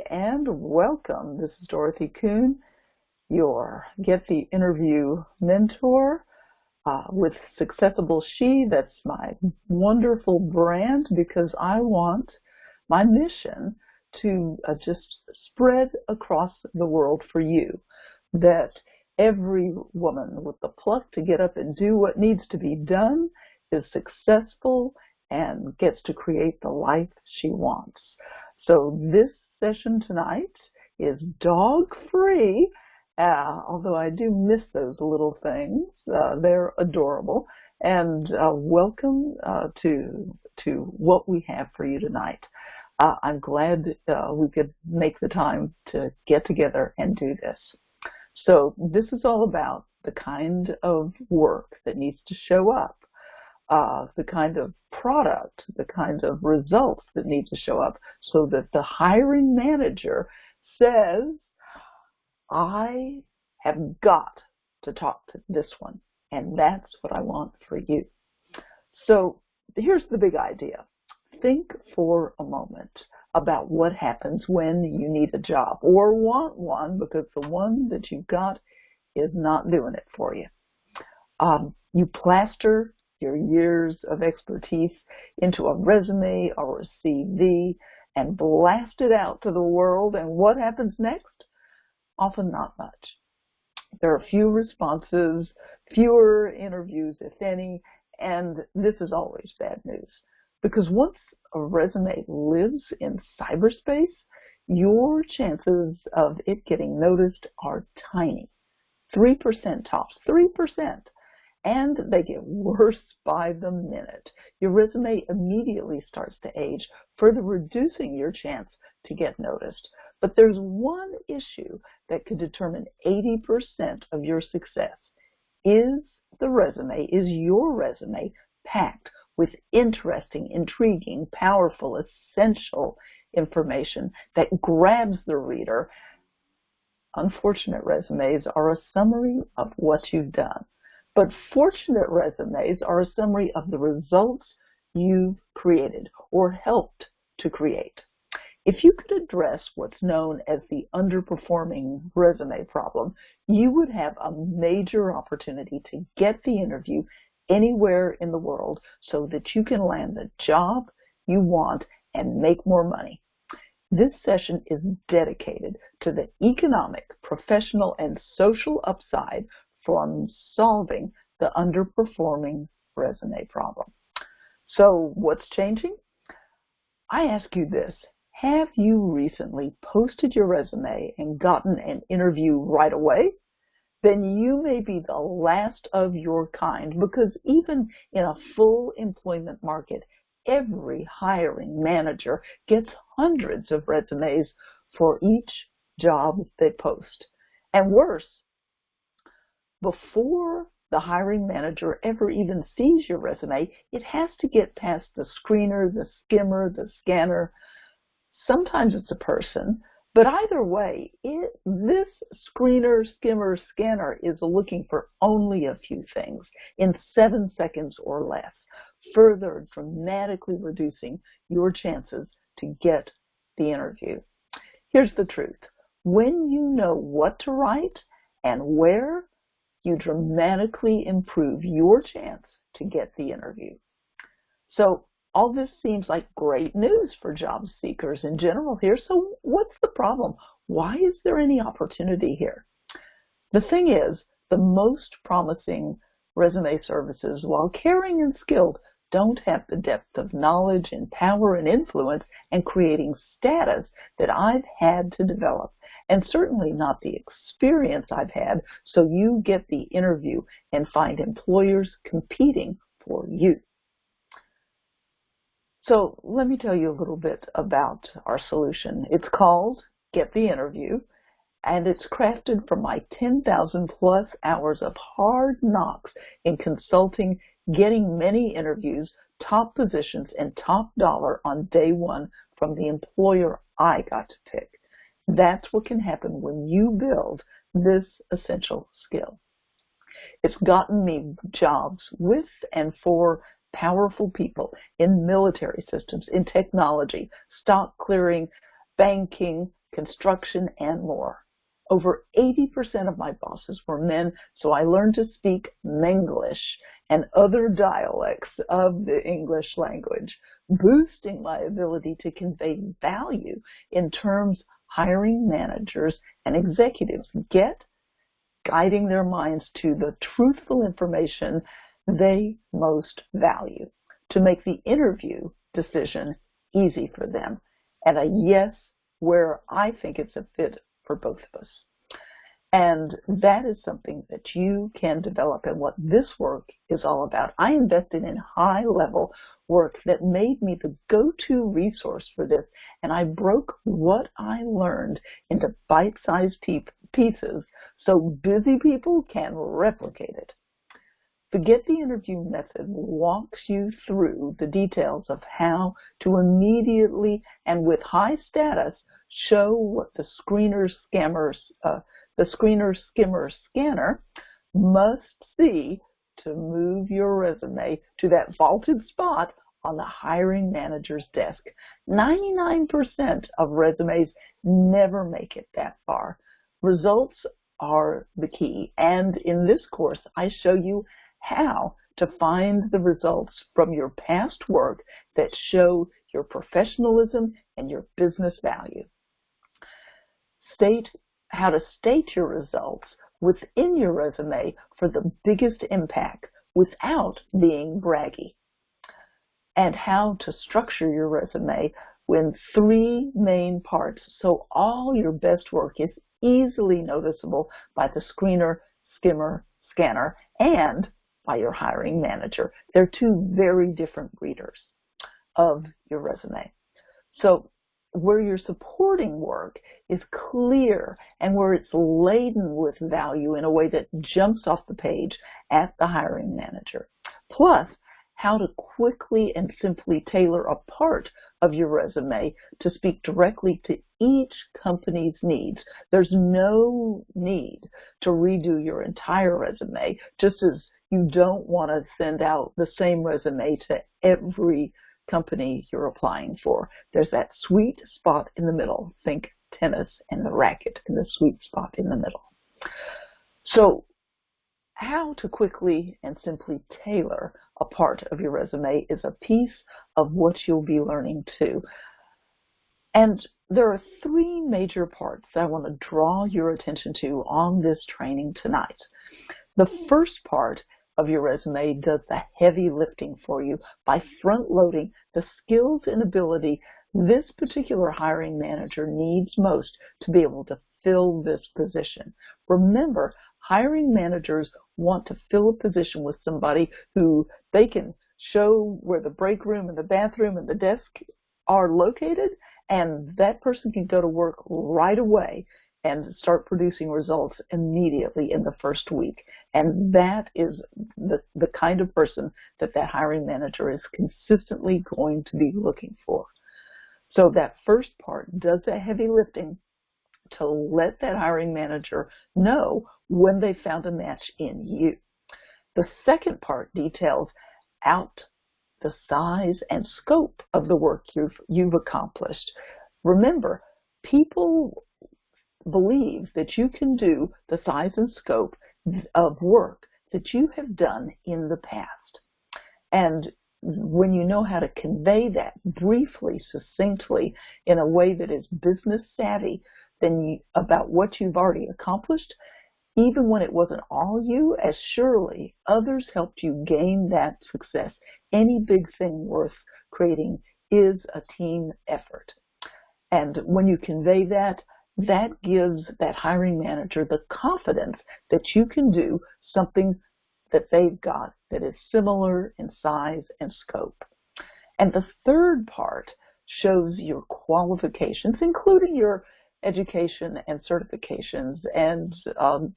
and welcome. This is Dorothy Kuhn, your Get the Interview mentor with SuccessibleSHE. That's my wonderful brand because I want my mission to just spread across the world for you, that every woman with the pluck to get up and do what needs to be done is successful and gets to create the life she wants. So this session tonight is dog-free, although I do miss those little things. They're adorable. And welcome to what we have for you tonight. I'm glad we could make the time to get together and do this. So this is all about the kind of work that needs to show up, the kind of product, the kind of results that need to show up so that the hiring manager says, I have got to talk to this one, and that's what I want for you. So here's the big idea. Think for a moment about what happens when you need a job or want one because the one that you've got is not doing it for you. You plaster your years of expertise into a resume or a CV and blast it out to the world, and what happens next? Often not much. There are few responses, fewer interviews, if any, and this is always bad news. Because once a resume lives in cyberspace, your chances of it getting noticed are tiny. 3% tops, 3%. And they get worse by the minute. Your resume immediately starts to age, further reducing your chance to get noticed. But there's one issue that could determine 80% of your success. Is your resume packed with interesting, intriguing, powerful, essential information that grabs the reader? Unfortunate resumes are a summary of what you've done. But fortunate resumes are a summary of the results you've created or helped to create. If you could address what's known as the underperforming resume problem, you would have a major opportunity to get the interview anywhere in the world so that you can land the job you want and make more money. This session is dedicated to the economic, professional, and social upside from solving the underperforming resume problem. So what's changing? I ask you this. Have you recently posted your resume and gotten an interview right away? Then you may be the last of your kind, because even in a full employment market, every hiring manager gets hundreds of resumes for each job they post. And worse, before the hiring manager ever even sees your resume, it has to get past the screener, the skimmer, the scanner. Sometimes it's a person, but either way, this screener, skimmer, scanner is looking for only a few things in 7 seconds or less, further dramatically reducing your chances to get the interview. Here's the truth. When you know what to write and where, you dramatically improve your chance to get the interview. So all this seems like great news for job seekers in general here. So what's the problem? Why is there any opportunity here? The thing is, the most promising resume services, while caring and skilled, don't have the depth of knowledge and power and influence and creating status that I've had to develop, and certainly not the experience I've had, so you get the interview and find employers competing for you. So let me tell you a little bit about our solution. It's called Get the Interview, and it's crafted from my 10,000 plus hours of hard knocks in consulting, getting many interviews, top positions, and top dollar on day one from the employer I got to pick. That's what can happen when you build this essential skill. It's gotten me jobs with and for powerful people in military systems, in technology, stock clearing, banking, construction, and more. Over 80% of my bosses were men, so I learned to speak Menglish and other dialects of the English language, boosting my ability to convey value in terms hiring managers and executives get, guiding their minds to the truthful information they most value, to make the interview decision easy for them, and a yes where I think it's a fit for both of us. And that is something that you can develop, and what this work is all about. I invested in high-level work that made me the go-to resource for this, and I broke what I learned into bite-sized pieces so busy people can replicate it. The Get the Interview method walks you through the details of how to immediately and with high status show what the screener skimmer scanner must see to move your resume to that vaulted spot on the hiring manager's desk. 99% of resumes never make it that far. Results are the key, and in this course I show you how to find the results from your past work that show your professionalism and your business value. How to state your results within your resume for the biggest impact without being braggy. And how to structure your resume in 3 main parts so all your best work is easily noticeable by the screener, skimmer, scanner, and by your hiring manager. They're 2 very different readers of your resume. So where your supporting work is clear and where it's laden with value in a way that jumps off the page at the hiring manager. Plus, how to quickly and simply tailor a part of your resume to speak directly to each company's needs. There's no need to redo your entire resume, just as you don't want to send out the same resume to every company you're applying for. There's that sweet spot in the middle. Think tennis and the racket in the sweet spot in the middle. So how to quickly and simply tailor a part of your resume is a piece of what you'll be learning too. And there are 3 major parts that I want to draw your attention to on this training tonight. The first part of your resume does the heavy lifting for you by front-loading the skills and ability this particular hiring manager needs most to be able to fill this position. Remember, hiring managers want to fill a position with somebody who they can show where the break room and the bathroom and the desk are located, and that person can go to work right away and start producing results immediately in the first week. And that is the kind of person that hiring manager is consistently going to be looking for. So that first part does the heavy lifting to let that hiring manager know when they found a match in you. The second part details out the size and scope of the work you've accomplished. Remember, people believe that you can do the size and scope of work that you have done in the past. And when you know how to convey that briefly, succinctly, in a way that is business savvy, then about what you've already accomplished, even when it wasn't all you, as surely others helped you gain that success. Any big thing worth creating is a team effort. And when you convey that, that gives that hiring manager the confidence that you can do something that they've got that is similar in size and scope. And the third part shows your qualifications, including your education and certifications, and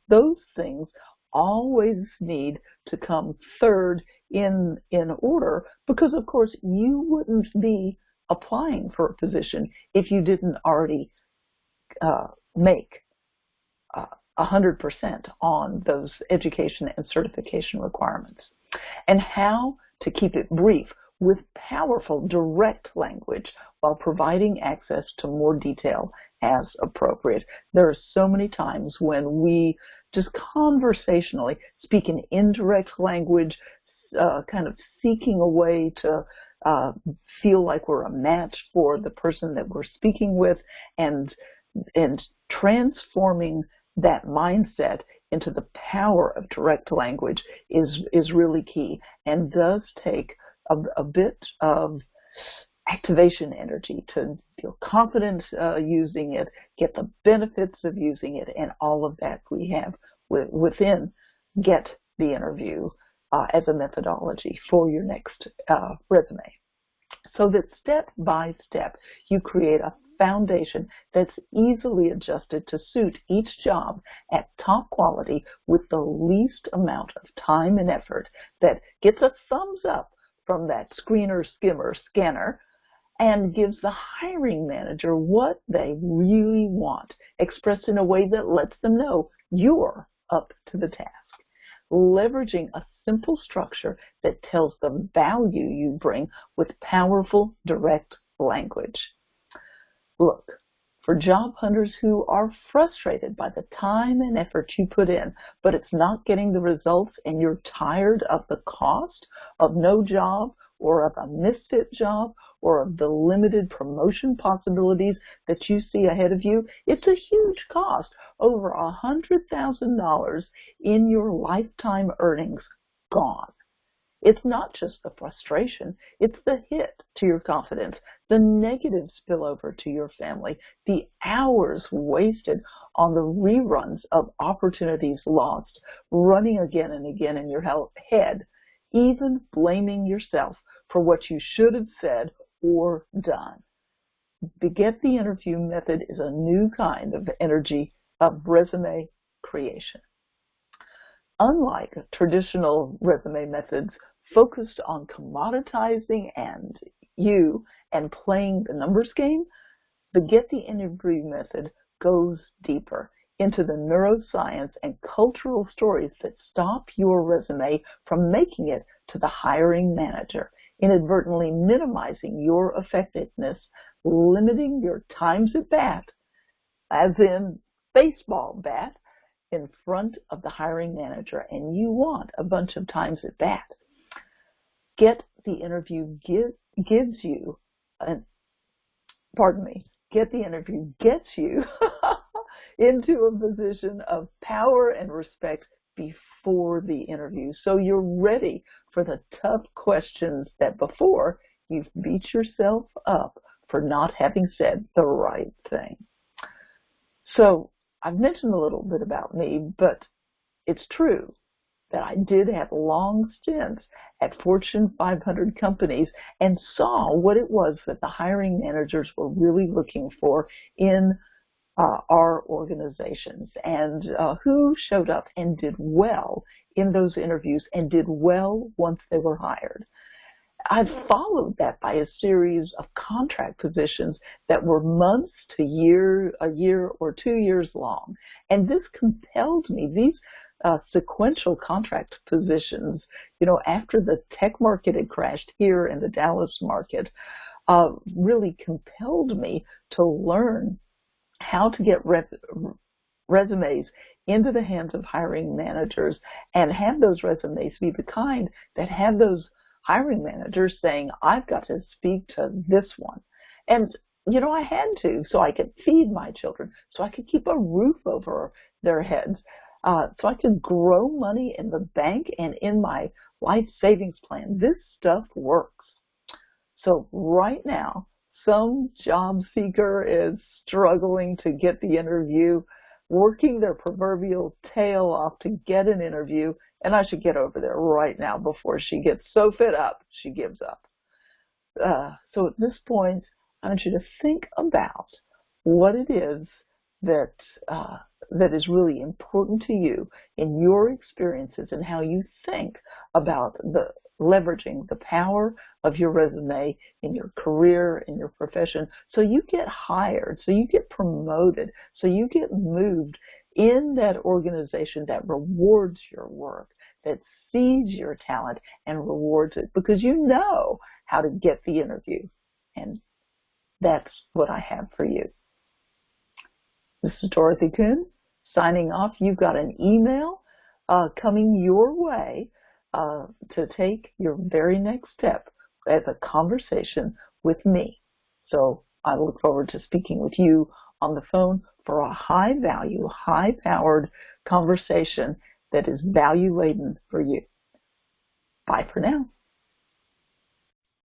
those things always need to come third in order, because of course you wouldn't be applying for a position if you didn't already make 100% on those education and certification requirements. And how to keep it brief with powerful, direct language while providing access to more detail as appropriate. There are so many times when we just conversationally speak in indirect language, kind of seeking a way to feel like we're a match for the person that we're speaking with, and transforming that mindset into the power of direct language is really key, and does take a bit of activation energy to feel confident using it, get the benefits of using it, and all of that we have within Get the Interview as a methodology for your next resume. So that step by step you create a foundation that's easily adjusted to suit each job at top quality with the least amount of time and effort, that gets a thumbs up from that screener, skimmer, scanner, and gives the hiring manager what they really want, expressed in a way that lets them know you're up to the task. Leveraging a simple structure that tells the value you bring with powerful, direct language. Look, for job hunters who are frustrated by the time and effort you put in, but it's not getting the results, and you're tired of the cost of no job, or of a misfit job, or of the limited promotion possibilities that you see ahead of you, it's a huge cost, over $100,000 in your lifetime earnings gone. It's not just the frustration, it's the hit to your confidence, the negative spillover to your family, the hours wasted on the reruns of opportunities lost, running again and again in your head, even blaming yourself for what you should have said or done. The Get the Interview method is a new kind of energy of resume creation. Unlike traditional resume methods focused on commoditizing and playing the numbers game, the Get the Interview method goes deeper into the neuroscience and cultural stories that stop your resume from making it to the hiring manager, inadvertently minimizing your effectiveness, limiting your times at bat, as in baseball bat, in front of the hiring manager, and you want a bunch of times at bat. Get the Interview gives you Get the Interview gets you into a position of power and respect before the interview, so you're ready for the tough questions that before you've beat yourself up for not having said the right thing. So I've mentioned a little bit about me, but it's true that I did have long stints at Fortune 500 companies and saw what it was that the hiring managers were really looking for in our organizations, and who showed up and did well in those interviews and did well once they were hired. I've followed that by a series of contract positions that were months to a year or 2 years long. And this compelled me, these sequential contract positions, after the tech market had crashed here in the Dallas market, really compelled me to learn how to get resumes into the hands of hiring managers and have those resumes be the kind that have those hiring managers saying, I've got to speak to this one. And, I had to, so I could feed my children, so I could keep a roof over their heads, so I could grow money in the bank and in my life savings plan. This stuff works. So right now, some job seeker is struggling to get the interview, working their proverbial tail off to get an interview, and I should get over there right now before she gets so fed up she gives up. So at this point, I want you to think about what it is that is really important to you in your experiences and how you think about leveraging the power of your resume in your career, in your profession, so you get hired, so you get promoted, so you get moved in that organization that rewards your work, that sees your talent and rewards it, because you know how to get the interview. And that's what I have for you. This is Dorothy Kuhn signing off. You've got an email coming your way to take your very next step as a conversation with me. So I look forward to speaking with you on the phone for a high-value, high-powered conversation that is value-laden for you. Bye for now.